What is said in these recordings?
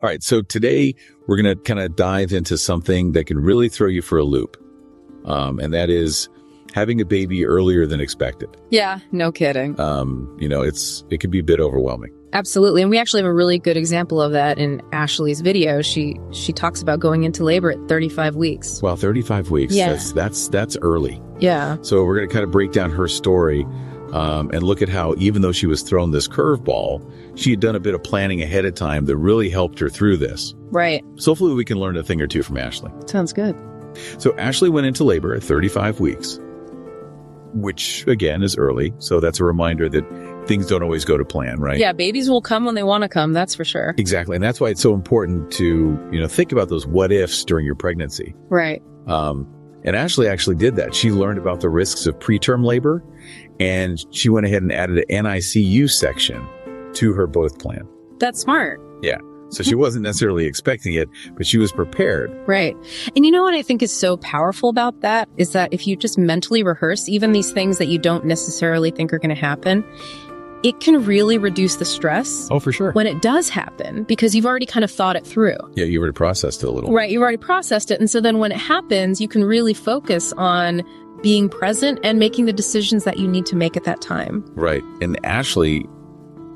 All right. So today we're going to kind of dive into something that can really throw you for a loop. And that is having a baby earlier than expected. Yeah, no kidding. It can be a bit overwhelming. Absolutely. And we actually have a really good example of that in Ashley's video. She talks about going into labor at 35 weeks. Well, 35 weeks. Yeah. That's early. Yeah. So we're going to kind of break down her story and look at how, even though she was thrown this curveball, she had done a bit of planning ahead of time that really helped her through this. Right. So hopefully we can learn a thing or two from Ashley. Sounds good. So Ashley went into labor at 35 weeks, which again is early. So that's a reminder that things don't always go to plan, right? Yeah, babies will come when they want to come. That's for sure. Exactly. And that's why it's so important to, think about those what ifs during your pregnancy. Right. And Ashley actually did that. She learned about the risks of preterm labor, and she went ahead and added an NICU section to her birth plan. That's smart. Yeah. So she wasn't necessarily expecting it, but she was prepared. Right. And you know what I think is so powerful about that is that if you just mentally rehearse even these things that you don't necessarily think are going to happen, it can really reduce the stress. Oh, for sure. When it does happen, because you've already kind of thought it through. Yeah, you already processed it a little. Right. You've already processed it. And so then when it happens, you can really focus on being present and making the decisions that you need to make at that time. Right. And Ashley,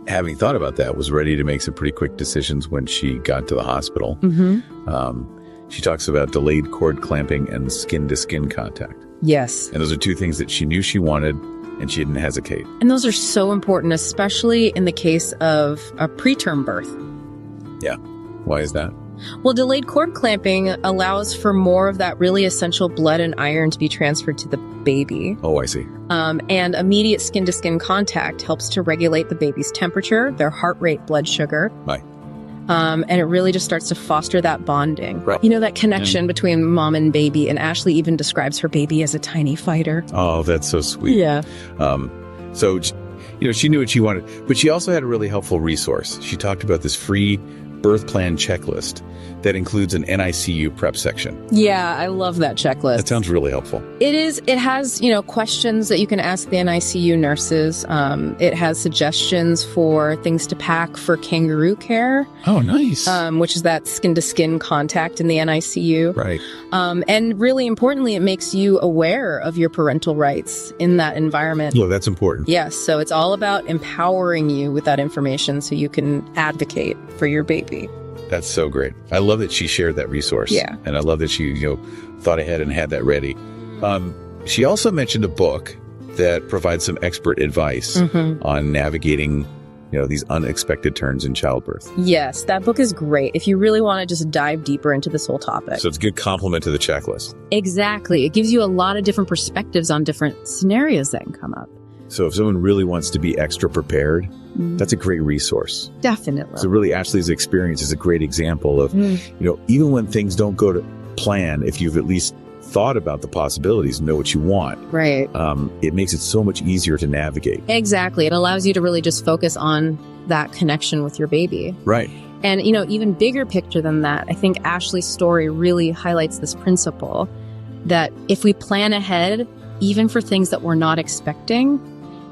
having thought about that, was ready to make some pretty quick decisions when she got to the hospital. Mm-hmm. She talks about delayed cord clamping and skin-to-skin contact. Yes. And those are two things that she knew she wanted, and she didn't hesitate. And those are so important, especially in the case of a preterm birth. Yeah. Why is that? Well, delayed cord clamping allows for more of that really essential blood and iron to be transferred to the baby. Oh, I see. And immediate skin-to-skin contact helps to regulate the baby's temperature, their heart rate, blood sugar. Right. And it really just starts to foster that bonding. Right. That connection between mom and baby. And Ashley even describes her baby as a tiny fighter. Oh, that's so sweet. Yeah. So, she knew what she wanted, but she also had a really helpful resource. She talked about this free birth plan checklist that includes an NICU prep section. Yeah, I love that checklist. That sounds really helpful. It is. It has, questions that you can ask the NICU nurses. It has suggestions for things to pack for kangaroo care. Oh, nice. Which is that skin-to-skin contact in the NICU. Right. And really importantly, it makes you aware of your parental rights in that environment. Well, that's important. Yes. So it's all about empowering you with that information so you can advocate for your baby. That's so great. I love that she shared that resource. Yeah. And I love that she, thought ahead and had that ready. She also mentioned a book that provides some expert advice on navigating, these unexpected turns in childbirth. Yes, that book is great if you really want to just dive deeper into this whole topic. So it's a good complement to the checklist. Exactly. It gives you a lot of different perspectives on different scenarios that can come up. So if someone really wants to be extra prepared, that's a great resource. Definitely. So really, Ashley's experience is a great example of, even when things don't go to plan, if you've at least thought about the possibilities, know what you want. Right. It makes it so much easier to navigate. Exactly. It allows you to really just focus on that connection with your baby. Right. And, even bigger picture than that, I think Ashley's story really highlights this principle that if we plan ahead, even for things that we're not expecting,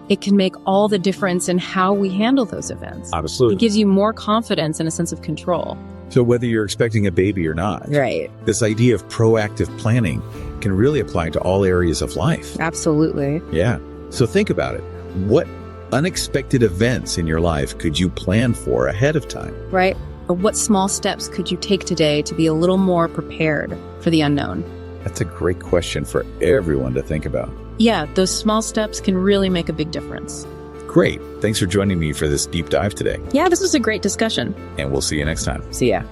it can make all the difference in how we handle those events. Absolutely. It gives you more confidence and a sense of control. So whether you're expecting a baby or not, right, this idea of proactive planning can really apply to all areas of life. Absolutely. Yeah. So think about it. What unexpected events in your life could you plan for ahead of time? Right. Or what small steps could you take today to be a little more prepared for the unknown? That's a great question for everyone to think about. Yeah, those small steps can really make a big difference. Great. Thanks for joining me for this deep dive today. Yeah, this was a great discussion. And we'll see you next time. See ya.